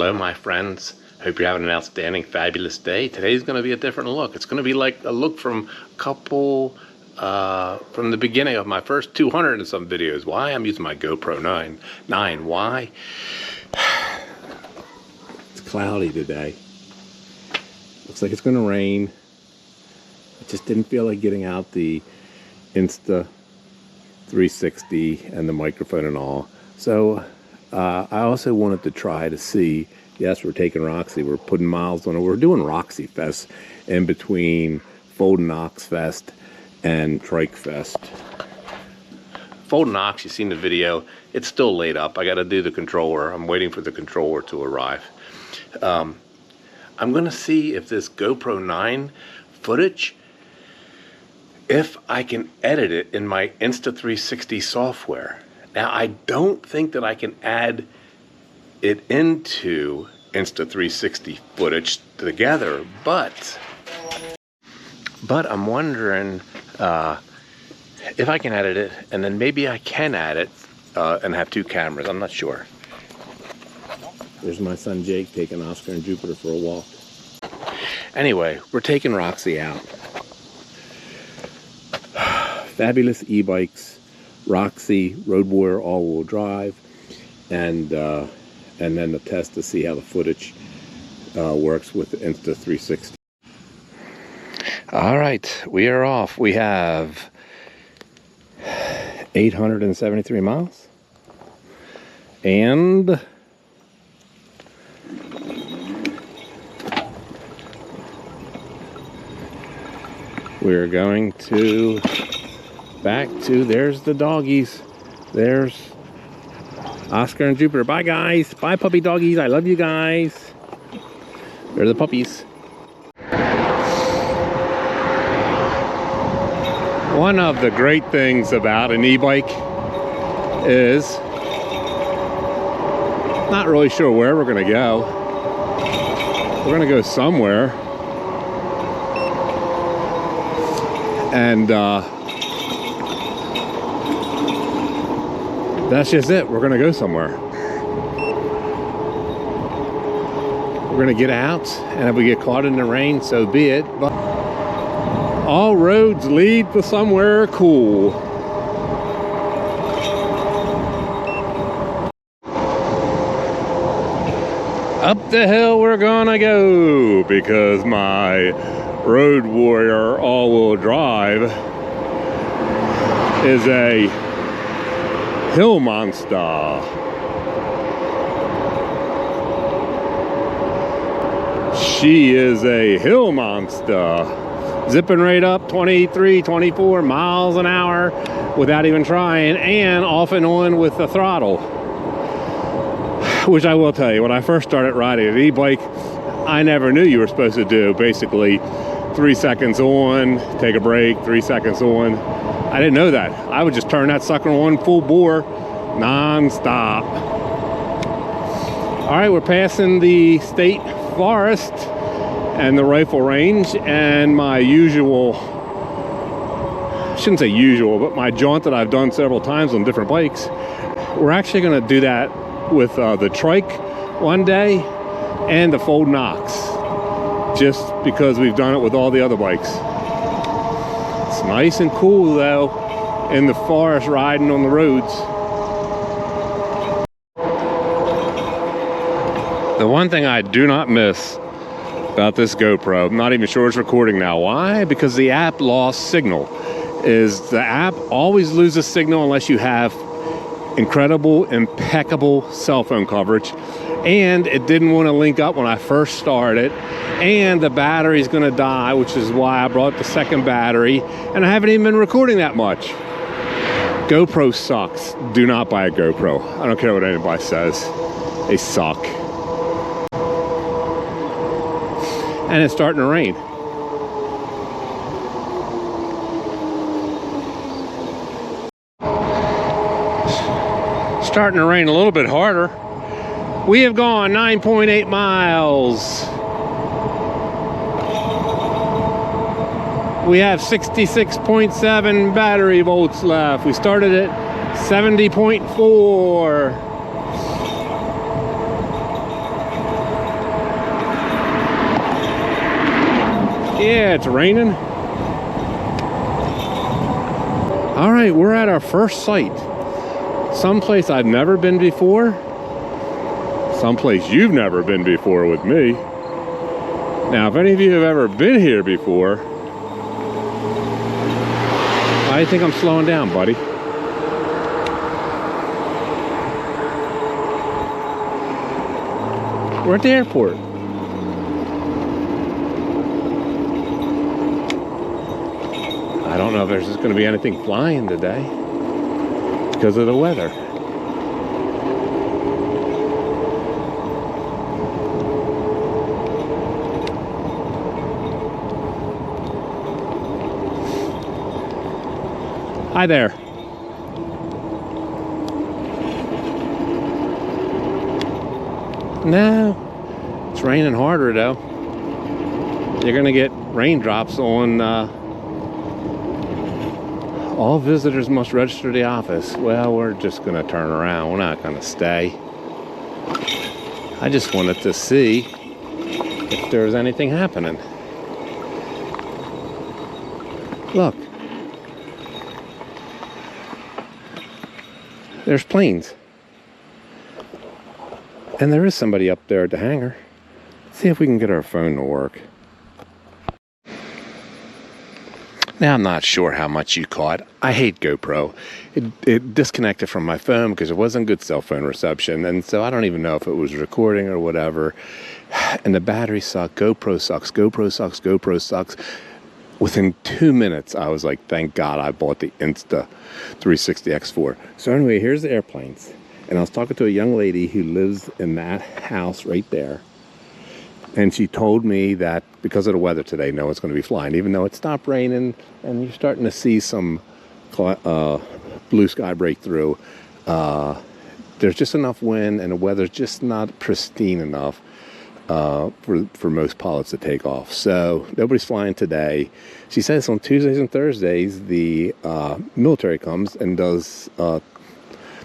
Hello, my friends. Hope you're having an outstanding, fabulous day. Today's going to be a different look. It's going to be like a look from a couple, from the beginning of my first 200 and some videos. Why? I'm using my GoPro 9. Why? It's cloudy today. Looks like it's going to rain. I just didn't feel like getting out the Insta 360 and the microphone and all. So I also wanted to try to see, yes, we're taking Roxy, we're putting miles on it. We're doing Roxy Fest in between Fold Knox Fest and Trike Fest. Fold Knox, you've seen the video, it's still laid up. I got to do the controller. I'm waiting for the controller to arrive. I'm going to see if this GoPro 9 footage, if I can edit it in my Insta360 software. Now, I don't think that I can add it into Insta360 footage together, but I'm wondering if I can edit it, and then maybe I can add it and have two cameras. I'm not sure. There's my son Jake taking Oscar and Jupiter for a walk. Anyway, we're taking Roxy out. Fabulous e-bikes, Roxy, Road Warrior all-wheel drive, and then the test to see how the footage works with the Insta360. All right, we are off. We have 873 miles, and we're going to back to, there's the doggies. There's Oscar and Jupiter. Bye, guys. Bye, puppy doggies. I love you guys. They're the puppies. One of the great things about an e-bike is, not really sure where we're going to go. We're going to go somewhere. And that's just it. We're gonna go somewhere. We're gonna get out, and if we get caught in the rain, so be it. But all roads lead to somewhere cool. Up the hill we're gonna go, because my Road Warrior all-wheel drive is a hill monster. She is a hill monster. Zipping right up 23, 24 miles an hour without even trying, and off and on with the throttle. Which I will tell you, when I first started riding an e-bike, I never knew you were supposed to do basically 3 seconds on, take a break, 3 seconds on. I didn't know that. I would just turn that sucker on full bore, non-stop. All right, we're passing the state forest and the rifle range, and my usual, I shouldn't say usual, but my jaunt that I've done several times on different bikes. We're actually gonna do that with the Trike one day and the Fold Knox, just because we've done it with all the other bikes. It's nice and cool though in the forest riding on the roads. The one thing I do not miss about this GoPro, I'm not even sure it's recording now. Why? Because the app lost signal. The app always loses signal unless you have incredible, impeccable cell phone coverage. And it didn't want to link up when I first started, and the battery's gonna die, which is why I brought the second battery, and I haven't even been recording that much. GoPro sucks. Do not buy a GoPro. I don't care what anybody says. They suck. And it's starting to rain. Starting to rain a little bit harder. We have gone 9.8 miles. We have 66.7 battery volts left. We started at 70.4. Yeah, it's raining. All right, we're at our first site. Someplace I've never been before. Someplace you've never been before with me. Now, if any of you have ever been here before, why do you think I'm slowing down, buddy? We're at the airport. I don't know if there's just going to be anything flying today because of the weather. Hi there. No, it's raining harder though. You're going to get raindrops on all visitors must register the office. Well, we're just going to turn around. We're not going to stay. I just wanted to see if there was anything happening. Look. There's planes. And there is somebody up there at the hangar. Let's see if we can get our phone to work. Now, I'm not sure how much you caught. I hate GoPro. It disconnected from my phone because it wasn't good cell phone reception. And so I don't even know if it was recording or whatever. And the battery sucked. GoPro sucks. GoPro sucks. GoPro sucks. Within 2 minutes, I was like, thank God I bought the Insta360 X4. So anyway, here's the airplanes. And I was talking to a young lady who lives in that house right there. And she told me that because of the weather today, no one's going to be flying, even though it stopped raining and you're starting to see some blue sky breakthrough. There's just enough wind and the weather's just not pristine enough for most pilots to take off. So nobody's flying today. She says on Tuesdays and Thursdays, the military comes and does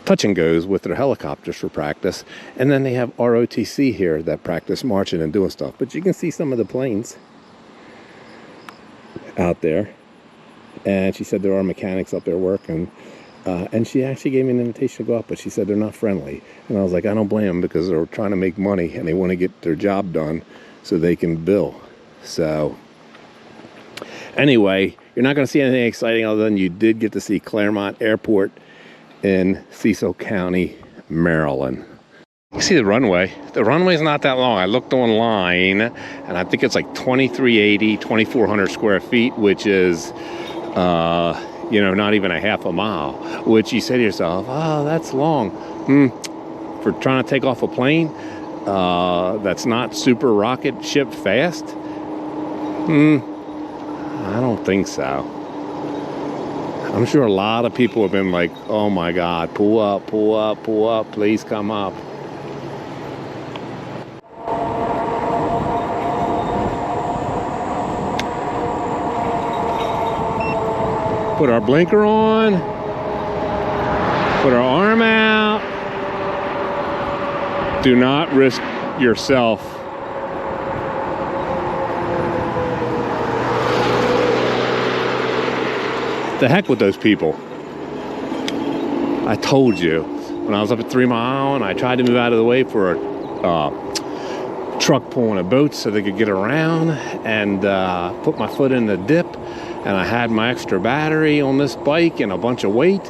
touch and goes with their helicopters for practice, and then they have ROTC here that practice marching and doing stuff. But you can see some of the planes out there, and she said there are mechanics up there working, and she actually gave me an invitation to go up, but she said they're not friendly. And I was like, I don't blame them, because they're trying to make money and they want to get their job done so they can bill. So anyway, you're not going to see anything exciting other than you did get to see Claremont Airport in Cecil County, Maryland. You see the runway. The runway's not that long. I looked online, and I think it's like 2380, 2400 square feet, which is, you know, not even a half a mile. Which you say to yourself, oh, that's long. For trying to take off a plane that's not super rocket ship fast? I don't think so. I'm sure a lot of people have been like, oh my God, pull up, pull up, pull up, please come up. Put our blinker on, put our arm out. Do not risk yourself. The heck with those people. I told you, when I was up at 3 Mile and I tried to move out of the way for a truck pulling a boat so they could get around, and put my foot in the dip, and I had my extra battery on this bike and a bunch of weight,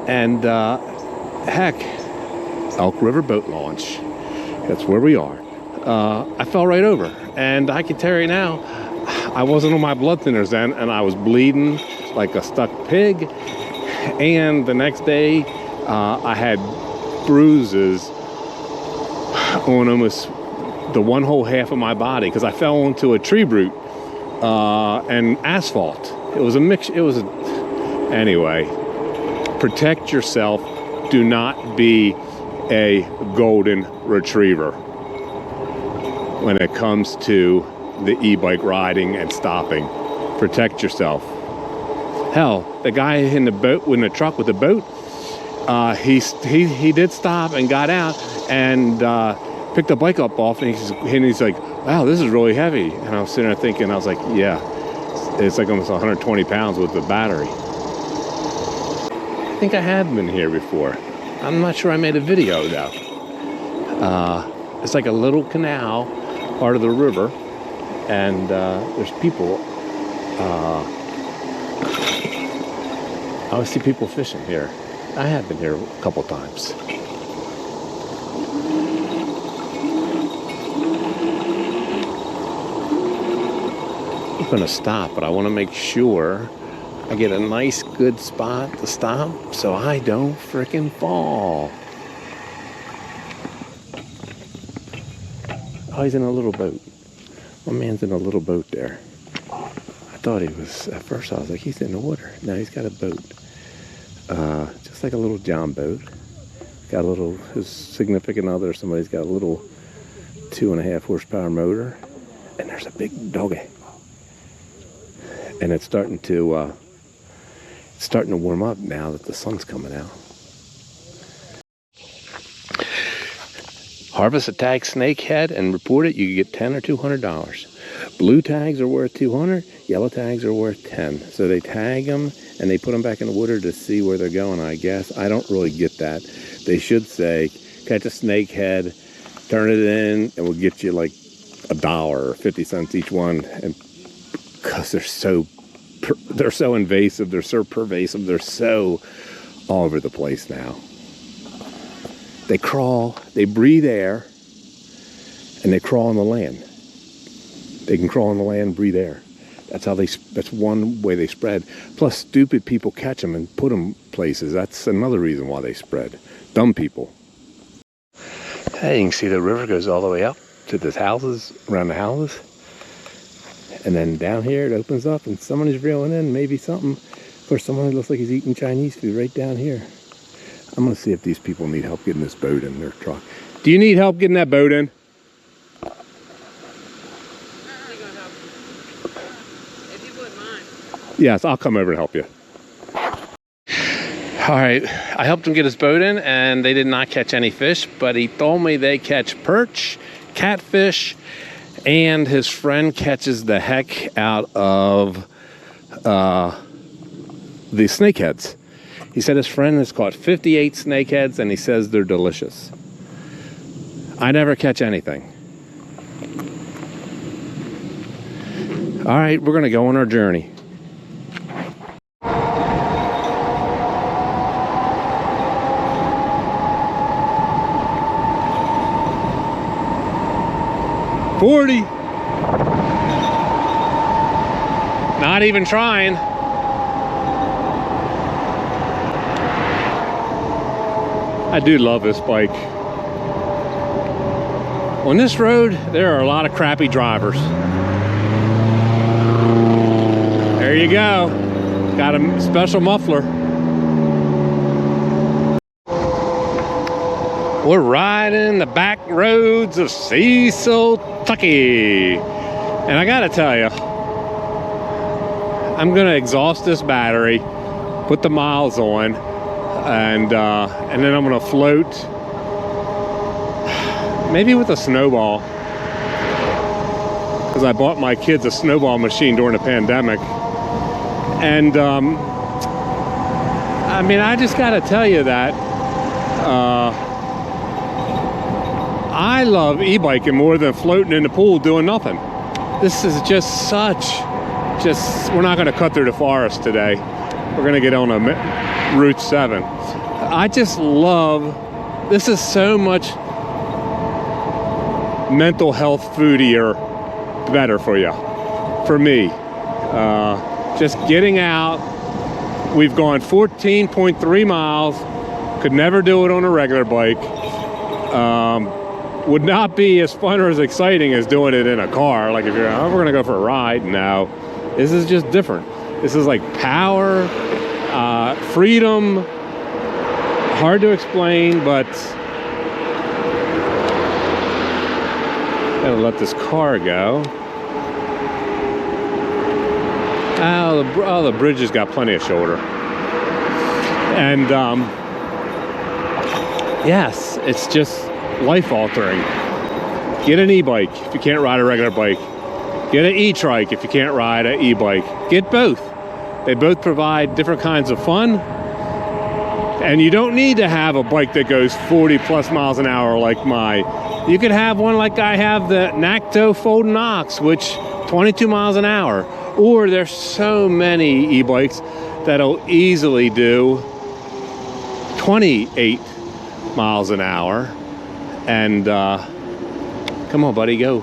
and heck, Elk River Boat Launch. That's where we are. I fell right over, and I can tell you now, I wasn't on my blood thinners then, and I was bleeding like a stuck pig. And the next day, I had bruises on almost the one whole half of my body because I fell into a tree root and asphalt. It was a mix. Anyway, protect yourself. Do not be a golden retriever when it comes to the e-bike riding and stopping. Protect yourself. Hell, the guy in the boat, in the truck with the boat, he did stop and got out and picked the bike up off, and he's like, wow, this is really heavy. And I was sitting there thinking, I was like, yeah, it's like almost 120 pounds with the battery. I think I had been here before. I'm not sure I made a video though. It's like a little canal, part of the river, and there's people. I always see people fishing here. I have been here a couple times. I'm gonna stop, but I want to make sure I get a nice good spot to stop so I don't frickin' fall. Oh, he's in a little boat. My man's in a little boat there. I thought he was, at first I was like, he's in the water. No, he's got a boat. Just like a little John boat. Got a little, his significant other, somebody's got a little 2.5 horsepower motor. And there's a big doggy. And it's starting to warm up now that the sun's coming out. Harvest a tag snakehead and report it. You get $10 or $200. Blue tags are worth $200. Yellow tags are worth $10. So they tag them and they put them back in the water to see where they're going, I guess. I don't really get that. They should say, catch a snakehead, turn it in, and we'll get you like $1 or 50 cents each one. And because they're so invasive, they're so pervasive, they're so all over the place now. They crawl, they breathe air, and they crawl on the land. They can crawl on the land and breathe air. That's how that's one way they spread. Plus, stupid people catch them and put them places. That's another reason why they spread. Dumb people. Hey, you can see the river goes all the way up to the houses, around the houses. And then down here it opens up and somebody's reeling in maybe something. Of course, someone looks like he's eating Chinese food right down here. I'm gonna see if these people need help getting this boat in their truck. Do you need help getting that boat in? I'm gonna help you. If you wouldn't mind. Yes, I'll come over and help you. All right, I helped him get his boat in and they did not catch any fish, but he told me they catch perch, catfish, and his friend catches the heck out of the snakeheads. He said his friend has caught 58 snakeheads and he says they're delicious. I never catch anything. All right, we're gonna go on our journey. $40. Not even trying. I do love this bike. On this road, there are a lot of crappy drivers. There you go. Got a special muffler. We're riding the back roads of Cecil, Kentucky. And I gotta tell you, I'm gonna exhaust this battery, put the miles on, and then I'm gonna float, maybe with a snowball, because I bought my kids a snowball machine during the pandemic. And I mean, I just gotta tell you that I love e-biking more than floating in the pool doing nothing. This is just we're not gonna cut through the forest today. We're gonna get on a Route 7. I just love, this is so much mental health foodier, better for you, for me. Just getting out. We've gone 14.3 miles. Could never do it on a regular bike. Would not be as fun or as exciting as doing it in a car. Like if you're, oh, we're gonna go for a ride. No, this is just different. This is like power, freedom, hard to explain, but gotta let this car go. Oh, the bridge has got plenty of shoulder. And yes, it's just life-altering. Get an e-bike if you can't ride a regular bike. Get an e-trike if you can't ride an e-bike. Get both. They both provide different kinds of fun. And you don't need to have a bike that goes 40 plus miles an hour like mine. You could have one like I have, the Nacto Fold Ox, which 22 miles an hour. Or there's so many e-bikes that'll easily do 28 miles an hour. And come on, buddy, go.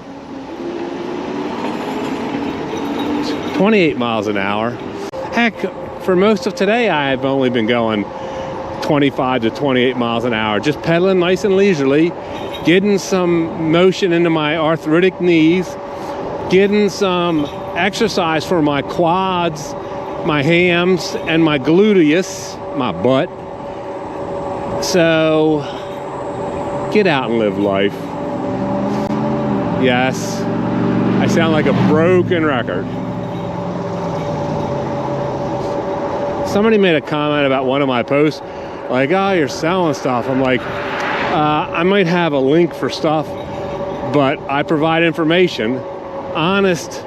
28 miles an hour. Heck, for most of today, I've only been going 25 to 28 miles an hour, just pedaling nice and leisurely, getting some motion into my arthritic knees, getting some exercise for my quads, my hams, and my gluteus, my butt. So, get out and live life. Yes, I sound like a broken record. Somebody made a comment about one of my posts, like, oh, you're selling stuff. I'm like, I might have a link for stuff, but I provide information, honest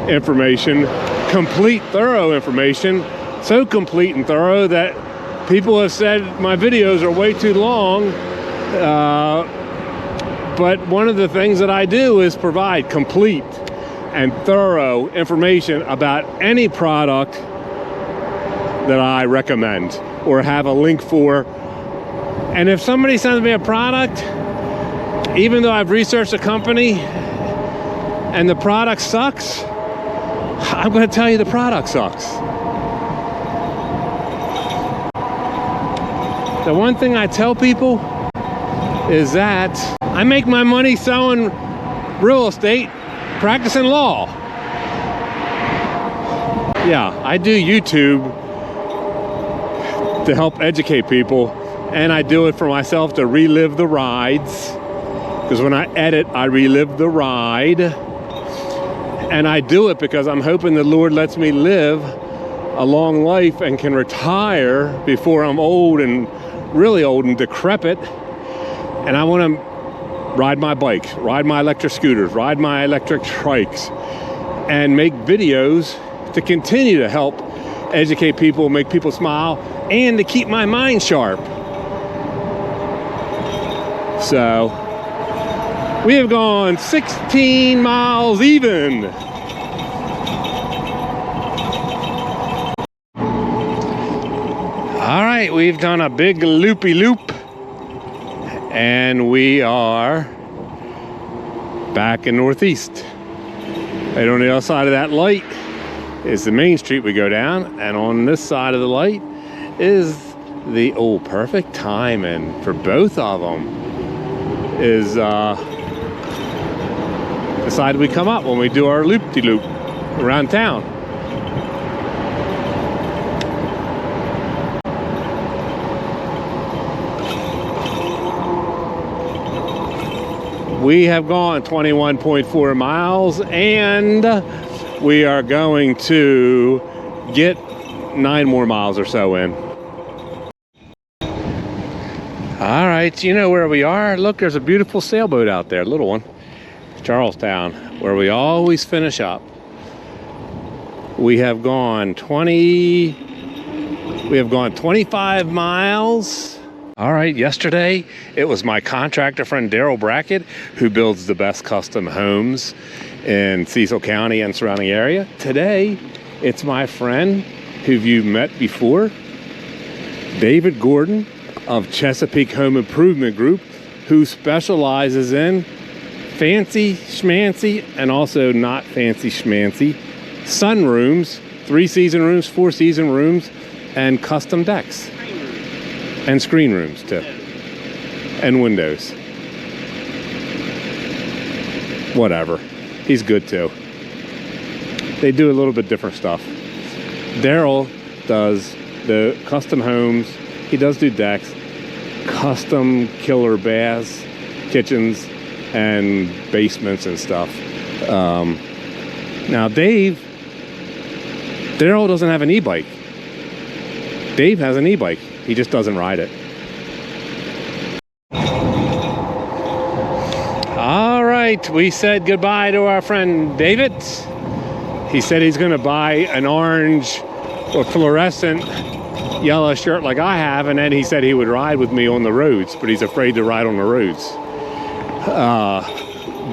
information, complete, thorough information, so complete and thorough that people have said my videos are way too long. But one of the things that I do is provide complete and thorough information about any product that I recommend or have a link for. And if somebody sends me a product, even though I've researched a company and the product sucks, I'm going to tell you the product sucks. The one thing I tell people is that I make my money selling real estate, practicing law. Yeah, I do YouTube to help educate people, and I do it for myself to relive the rides, because when I edit, I relive the ride. And I do it because I'm hoping the Lord lets me live a long life and can retire before I'm old and really old and decrepit. And I want to ride my bikes, ride my electric scooters, ride my electric trikes, and make videos to continue to help educate people, make people smile, and to keep my mind sharp. So, we have gone 16 miles even. All right, we've done a big loopy-loop, and we are back in Northeast. Right on the other side of that light is the main street we go down, and on this side of the light is the perfect timing for both of them is the side we come up when we do our loop-de-loop around town. We have gone 21.4 miles, and we are going to get 9 more miles or so in. All right, you know where we are. Look, there's a beautiful sailboat out there, a little one. Charlestown, where we always finish up. We have gone 25 miles. All right, yesterday it was my contractor friend Daryl Brackett, who builds the best custom homes in Cecil County and surrounding area. Today it's my friend who you've met before, David Gordon of Chesapeake Home Improvement Group, who specializes in fancy schmancy and also not fancy schmancy sunrooms, 3-season rooms, 4-season rooms, and custom decks. And screen rooms too. And windows. Whatever. He's good too. They do a little bit different stuff. Daryl does the custom homes. He does do decks, custom killer baths, kitchens, and basements and stuff. Now Daryl doesn't have an e-bike. Dave has an e-bike. He just doesn't ride it. All right. right, we said goodbye to our friend David. He said he's going to buy an orange or fluorescent yellow shirt like I have, and then he said he would ride with me on the roads, but he's afraid to ride on the roads.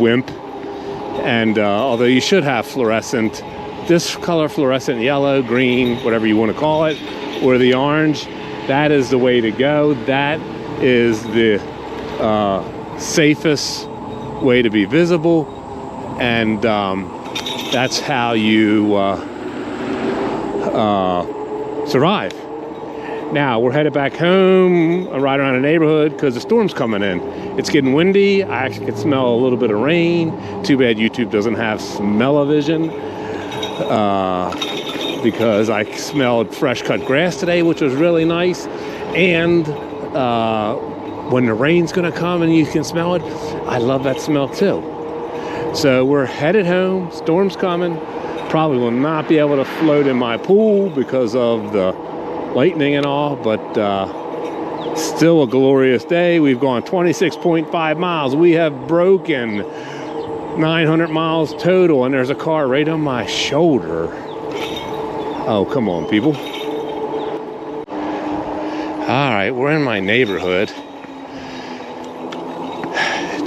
Wimp. And although you should have fluorescent, this color, fluorescent yellow, green, whatever you want to call it, or the orange, that is the way to go. That is the safest way to be visible, and that's how you survive. Now we're headed back home, right around the neighborhood, because the storm's coming in. It's getting windy. I actually can smell a little bit of rain. Too bad YouTube doesn't have smell-o-vision, because I smelled fresh cut grass today, which was really nice. And when the rain's gonna come and you can smell it, I love that smell too. So we're headed home. Storm's coming. Probably will not be able to float in my pool because of the lightning and all, but still a glorious day. We've gone 26.5 miles. We have broken 900 miles total, and there's a car right on my shoulder. Oh, come on, people. All right, we're in my neighborhood.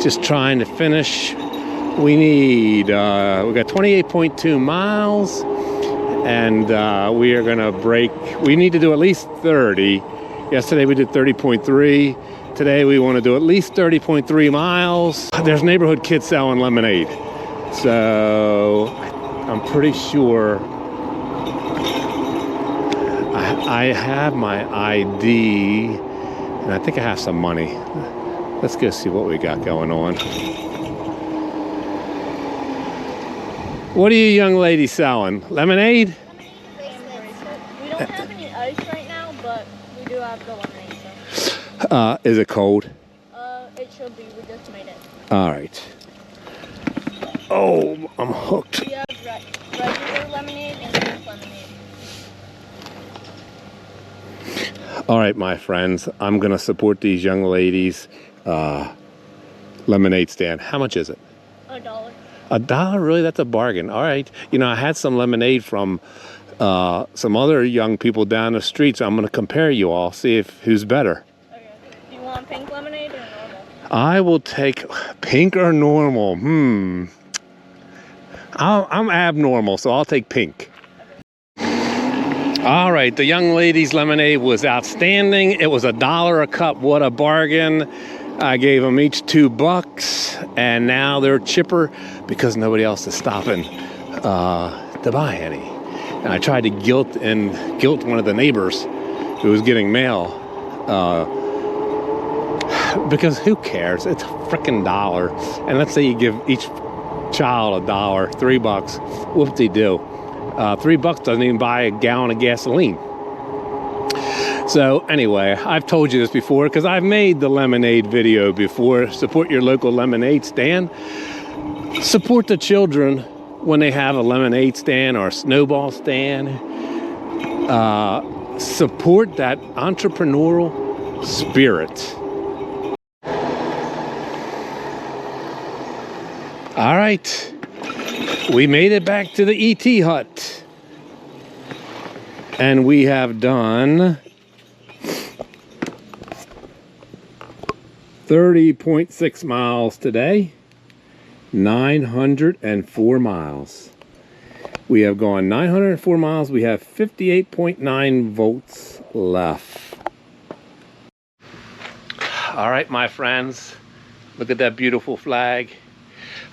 Just trying to finish. We need, we got 28.2 miles, and we are gonna break, we need to do at least 30. Yesterday we did 30.3. Today we want to do at least 30.3 miles. There's neighborhood kids selling lemonade. So I'm pretty sure I have my ID, and I think I have some money. Let's go see what we got going on. What are you young ladies selling? Lemonade? We don't have any ice right now, but we do have the lemonade. So. Is it cold? It should be. We just made it. All right. Oh, I'm hooked. We have regular lemonade and pink lemonade. All right, my friends, I'm gonna support these young ladies' lemonade stand. How much is it? $1. $1? Really? That's a bargain. All right. You know, I had some lemonade from some other young people down the street, so I'm going to compare you all, see if who's better. Okay. Do you want pink lemonade or normal? I will take pink or normal. I'm abnormal, so I'll take pink. All right, the young lady's lemonade was outstanding. It was $1 a cup. What a bargain. I gave them each $2, and now they're chipper because nobody else is stopping to buy any. And I tried to guilt one of the neighbors who was getting mail, because who cares? It's a freaking $1. And let's say you give each child $1, $3, whoop-de-doo. $3 doesn't even buy a gallon of gasoline. So anyway, I've told you this before because I've made the lemonade video before. Support your local lemonade stand. Support the children when they have a lemonade stand or a snowball stand. Support that entrepreneurial spirit. All right, we made it back to the ET hut. And we have done 30.6 miles today, 904 miles. We have gone 904 miles. We have 58.9 volts left. All right, my friends, look at that beautiful flag.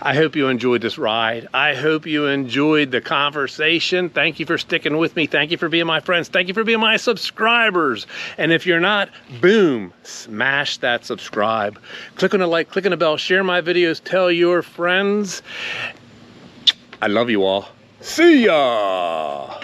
I hope you enjoyed this ride. I hope you enjoyed the conversation. Thank you for sticking with me. Thank you for being my friends. Thank you for being my subscribers. And if you're not, boom, smash that subscribe. Click on the like, click on the bell, share my videos, tell your friends. I love you all. See ya!